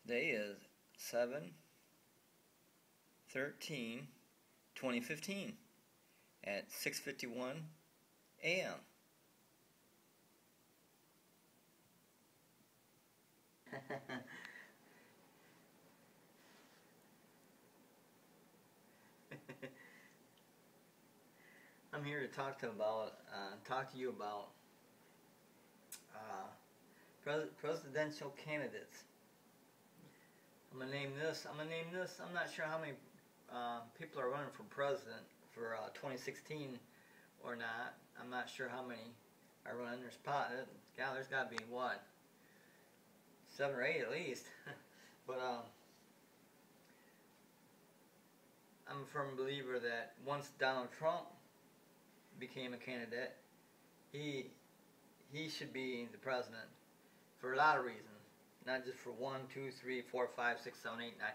Day is 7/13/2015 at 6:51 a.m. I'm here to talk to you about presidential candidates. I'm gonna name this. I'm not sure how many people are running for president for 2016 or not. I'm not sure how many are running. There's got to be what, 7 or 8 at least. But I'm a firm believer that once Donald Trump became a candidate, he should be the president for a lot of reasons. Not just for 1, 2, 3, 4, 5, 6, 7, 8, 9.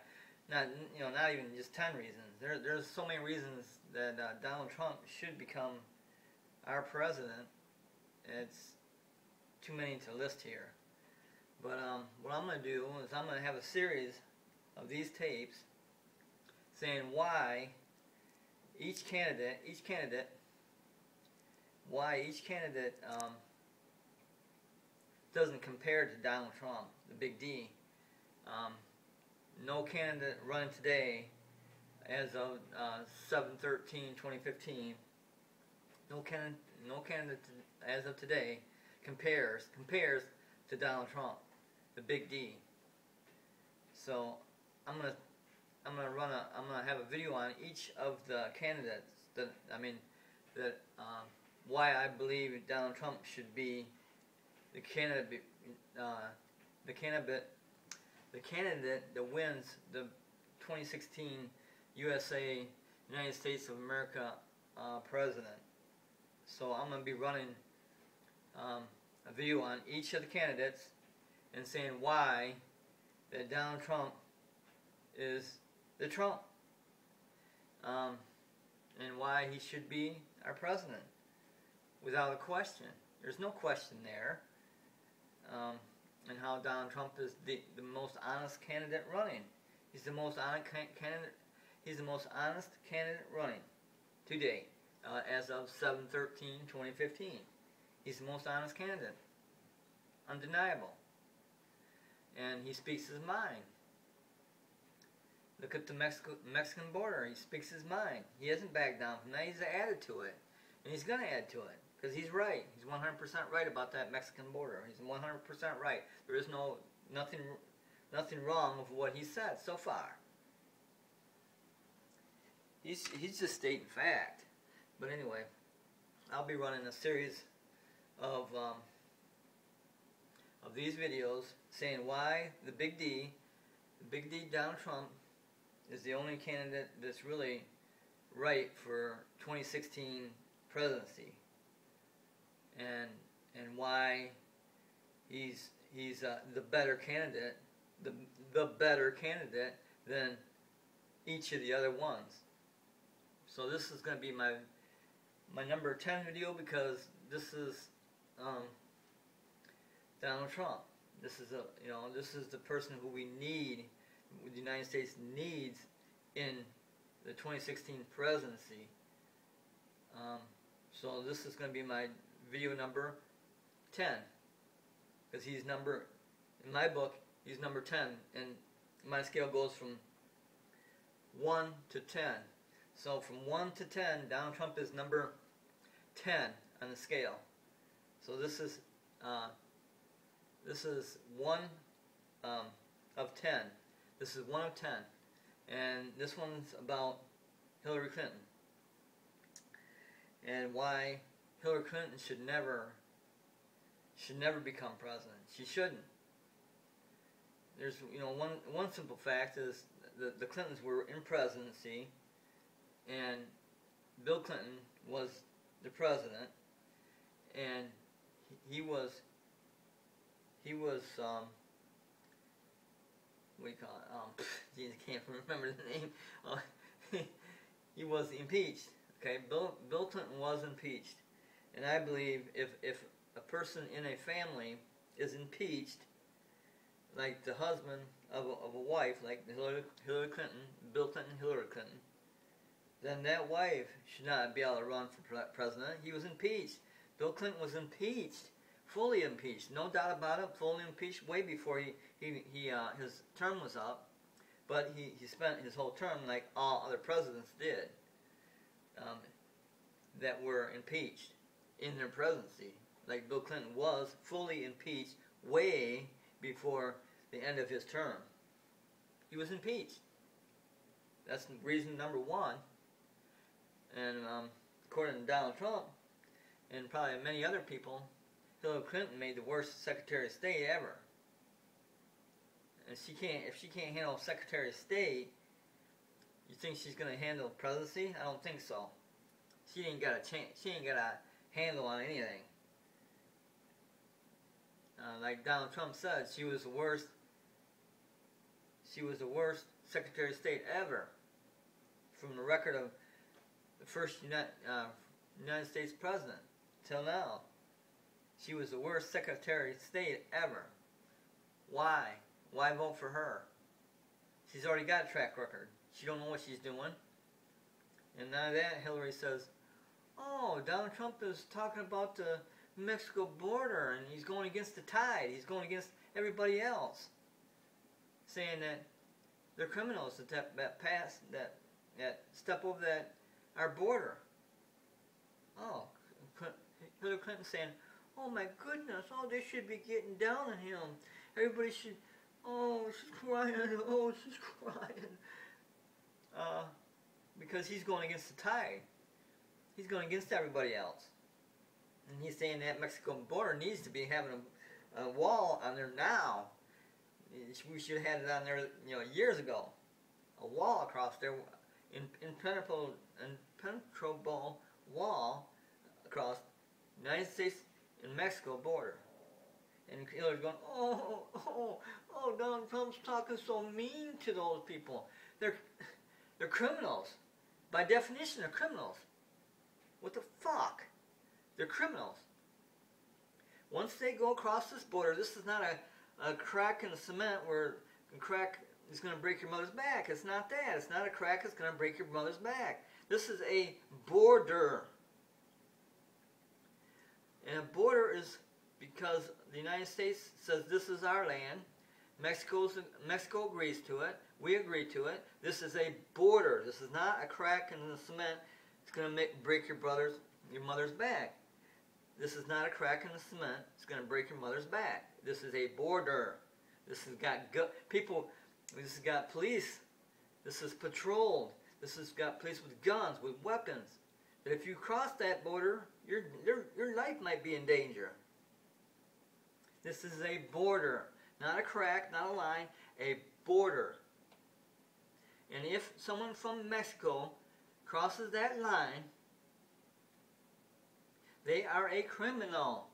Not even just 10 reasons. There's so many reasons that Donald Trump should become our president. It's too many to list here. But what I'm going to do is I'm going to have a series of these tapes saying why each candidate doesn't compare to Donald Trump, the big D. No candidate running today as of 7/13/2015, no candidate as of today compares to Donald Trump, the big D. So I'm gonna have a video on each of the candidates why I believe Donald Trump should be the candidate that wins the 2016 United States of America president. So I'm going to be running a video on each of the candidates and saying why that Donald Trump is the Trump, and why he should be our president without a question. There's no question there. And how Donald Trump is the most honest candidate running. He's the most honest candidate. He's the most honest candidate running today, as of 7/13/2015. He's the most honest candidate, undeniable, and he speaks his mind. Look at the Mexican border. He speaks his mind. He hasn't backed down from that. He's added to it, and he's going to add to it. Because he's right. He's 100% right about that Mexican border. He's 100% right. There is nothing wrong with what he said so far. He's just stating fact. But anyway, I'll be running a series of these videos saying why the Big D Donald Trump is the only candidate that's really right for 2016 presidency. And why he's the better candidate, the better candidate than each of the other ones. So this is going to be my number 10 video, because this is Donald Trump. This is the person who the United States needs in the 2016 presidency. So this is going to be my video number 10, because in my book, he's number 10, and my scale goes from 1 to 10. So from 1 to 10, Donald Trump is number 10 on the scale. So this is 1 of 10. This is 1 of 10, and this one's about Hillary Clinton and why Hillary Clinton should never become president. She shouldn't. There's one simple fact is the Clintons were in presidency, and Bill Clinton was the president, and he was what do you call it? Geez, I can't remember the name. He was impeached. Okay, Bill Clinton was impeached. And I believe if a person in a family is impeached, like the husband of a wife, like Hillary Clinton, Bill Clinton, Hillary Clinton, then that wife should not be able to run for president. He was impeached. Bill Clinton was impeached, fully impeached, no doubt about it, fully impeached way before his term was up. But he spent his whole term like all other presidents did, that were impeached in their presidency. Like Bill Clinton was fully impeached way before the end of his term. He was impeached. That's reason number one. And according to Donald Trump, and probably many other people, Hillary Clinton made the worst Secretary of State ever. And if she can't handle Secretary of State, you think she's going to handle the presidency? I don't think so. She ain't got a chance. She ain't got a handle on anything. Like Donald Trump said, she was the worst. She was the worst Secretary of State ever, from the record of the first United States president till now. She was the worst Secretary of State ever. Why? Why vote for her? She's already got a track record. She don't know what she's doing. And now that Hillary says, oh, Donald Trump is talking about the Mexico border and he's going against the tide. He's going against everybody else. Saying that they're criminals that step over our border. Oh, Hillary Clinton saying, oh my goodness, oh, they should be getting down on him. Everybody should, oh, she's crying, oh, she's crying. Because he's going against the tide. He's going against everybody else. And he's saying that Mexican border needs to be having a wall on there now. We should have had it on there, years ago. A wall across there, impenetrable wall across the United States and Mexico border. And Hillary's going, oh, Donald Trump's talking so mean to those people. They're criminals. By definition, they're criminals. What the fuck? They're criminals. Once they go across this border, this is not a crack in the cement where a crack is going to break your mother's back. It's not that. It's not a crack that's going to break your mother's back. This is a border. And a border is because the United States says this is our land. Mexico agrees to it. We agree to it. This is a border. This is not a crack in the cement. It's going to break your mother's back. This is not a crack in the cement. It's going to break your mother's back. This is a border. This has got people. This has got police. This is patrolled. This has got police with guns, with weapons. That if you cross that border, your life might be in danger. This is a border, not a crack, not a line, a border. And if someone from Mexico crosses that line, they are a criminal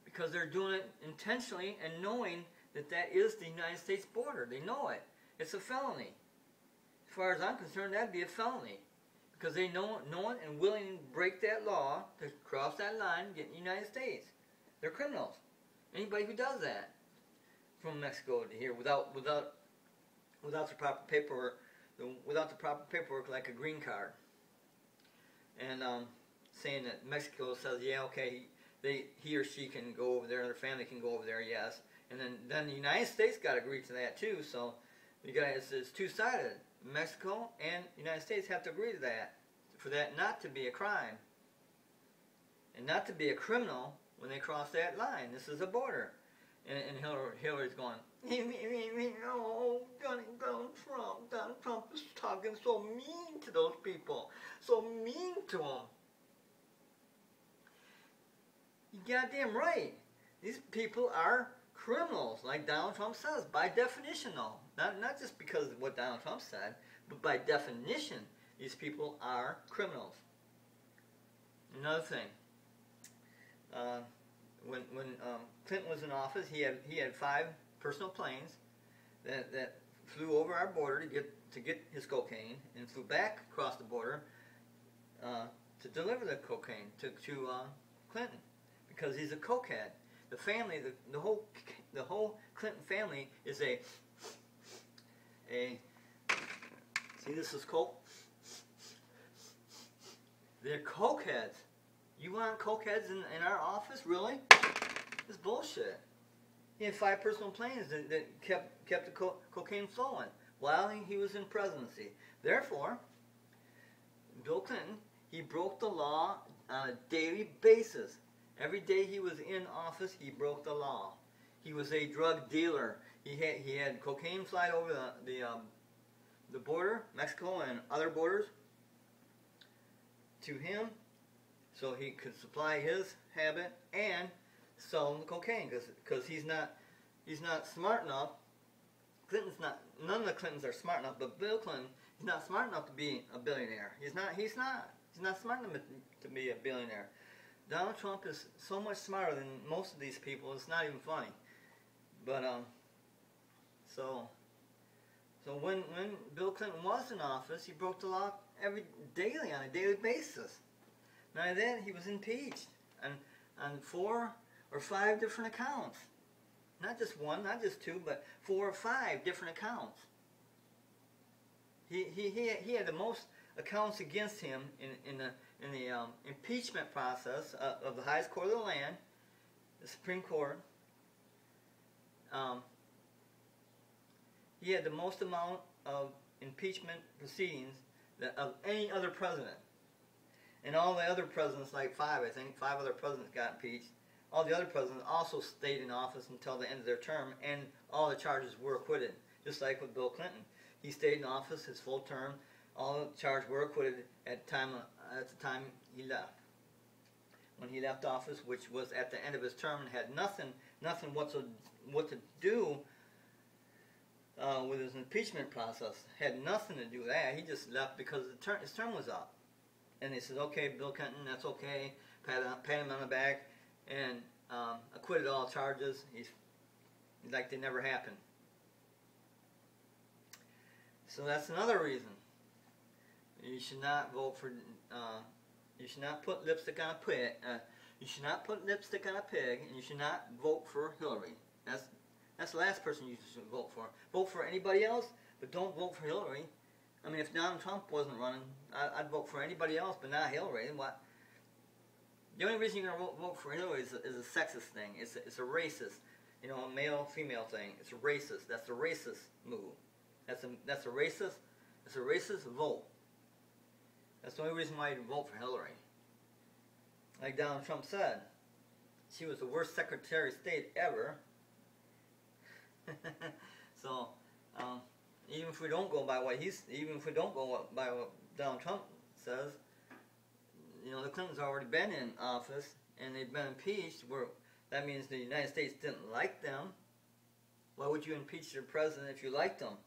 because they're doing it intentionally and knowing that that is the United States border. They know it. It's a felony. As far as I'm concerned, that'd be a felony because they know it and willing to break that law to cross that line and get in the United States. They're criminals. Anybody who does that from Mexico to here without the proper paperwork, like a green card, and saying that Mexico says, yeah, okay, he or she can go over there, their family can go over there, yes, and then the United States got to agree to that too. So it's two-sided. Mexico and the United States have to agree to that for that not to be a crime and not to be a criminal when they cross that line. This is a border. And Hillary's going, oh, Donald Trump is talking so mean to those people. So mean to them. You're goddamn right. These people are criminals, like Donald Trump says, by definition though. Not just because of what Donald Trump said, but by definition, these people are criminals. Another thing. When Clinton was in office, he had 5 personal planes that flew over our border to get his cocaine and flew back across the border to deliver the cocaine to Clinton because he's a cokehead. the family, the whole Clinton family is a see, this is coke. They're cokeheads. You want cokeheads in our office? Really? It's bullshit. He had 5 personal planes that kept the cocaine flowing while he was in presidency. Therefore, Bill Clinton, he broke the law on a daily basis. Every day he was in office, he broke the law. He was a drug dealer. He had cocaine fly over the border, Mexico and other borders, to him, so he could supply his habit and sell them the cocaine, because he's not smart enough. Clinton's not. None of the Clintons are smart enough, but Bill Clinton, he's not smart enough to be a billionaire. He's not smart enough to be a billionaire. Donald Trump is so much smarter than most of these people. It's not even funny. But so when Bill Clinton was in office, he broke the law daily on a daily basis. Not only that, he was impeached on 4 or 5 different accounts. Not just 1, not just 2, but 4 or 5 different accounts. He had the most accounts against him in the impeachment process of the highest court of the land, the Supreme Court. He had the most amount of impeachment proceedings of any other president. And all the other presidents, like 5, I think, 5 other presidents got impeached. All the other presidents also stayed in office until the end of their term, and all the charges were acquitted. Just like with Bill Clinton. He stayed in office his full term. All the charges were acquitted at the time he left. When he left office, which was at the end of his term, and had nothing what to do with his impeachment process. Had nothing to do with that. He just left because his term was up. And they said, okay, Bill Clinton, that's okay. Pat him on the back, and acquitted all charges. He's like they never happened. So that's another reason. You should not vote for. You should not put lipstick on a pig. You should not put lipstick on a pig, and you should not vote for Hillary. That's the last person you should vote for. Vote for anybody else, but don't vote for Hillary. I mean, if Donald Trump wasn't running, I'd vote for anybody else, but not Hillary. What? The only reason you're gonna vote for Hillary is a sexist thing. It's a racist, a male-female thing. It's a racist. That's a racist move. That's a racist. It's a racist vote. That's the only reason why you'd vote for Hillary. Like Donald Trump said, she was the worst Secretary of State ever. So, even if we don't go by what Donald Trump says, the Clintons already been in office and they've been impeached. That means the United States didn't like them. Why would you impeach your president if you liked them?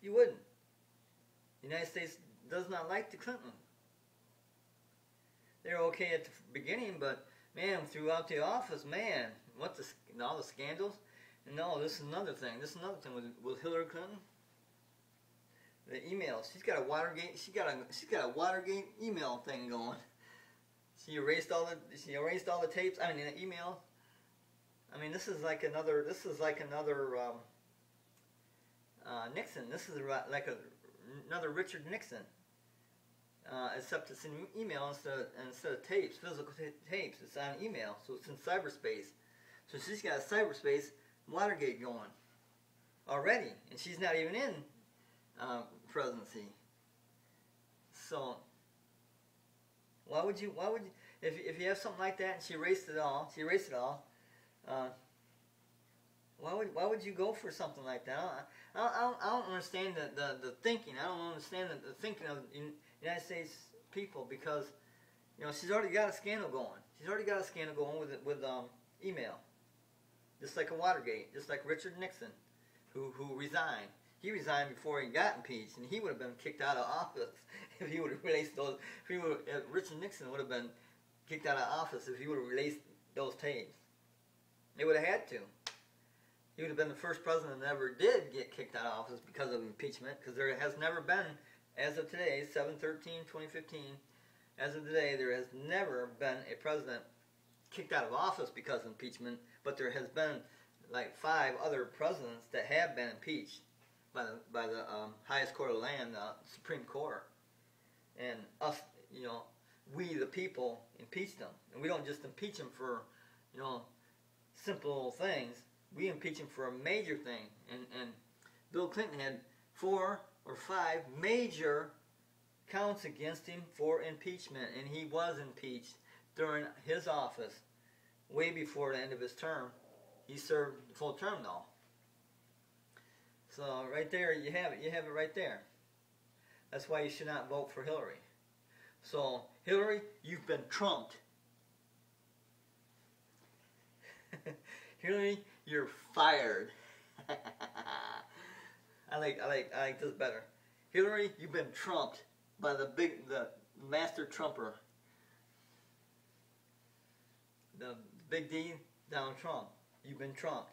You wouldn't. The United States does not like the Clintons. They're okay at the beginning, but man, throughout the office, man, all the scandals. No, this is another thing. This is another thing with Hillary Clinton. The emails. She's got a Watergate. She's got a Watergate email thing going. She erased all the tapes. I mean, the email. I mean, this is like another Nixon. This is like another Richard Nixon. Except it's in email instead of tapes, physical tapes. It's on email, so it's in cyberspace. So she's got a cyberspace Watergate going already, and she's not even in presidency. So why would you if you have something like that and she erased it all, why would you go for something like that? I don't understand the thinking. I don't understand the thinking of the United States people, because she's already got a scandal going. She's already got a scandal going with email. Just like a Watergate, just like Richard Nixon, who resigned. He resigned before he got impeached, and he would have been kicked out of office if he would have released those. Richard Nixon would have been kicked out of office if he would have released those tapes. They would have had to. He would have been the first president that ever did get kicked out of office because of impeachment, because there has never been, as of today, 7/13/2015, as of today, there has never been a president kicked out of office because of impeachment, but there has been like 5 other presidents that have been impeached by the highest court of the land, the Supreme Court. And us, you know, we the people impeach them. And we don't just impeach them for, you know, simple things. We impeach him for a major thing. And Bill Clinton had 4 or 5 major counts against him for impeachment. And he was impeached during his office, way before the end of his term. He served the full term though. So right there you have it. You have it right there. That's why you should not vote for Hillary. So Hillary, you've been trumped. Hillary, you're fired. I like this better. Hillary, you've been trumped by the master trumper. The big D, Donald Trump. You've been trumped.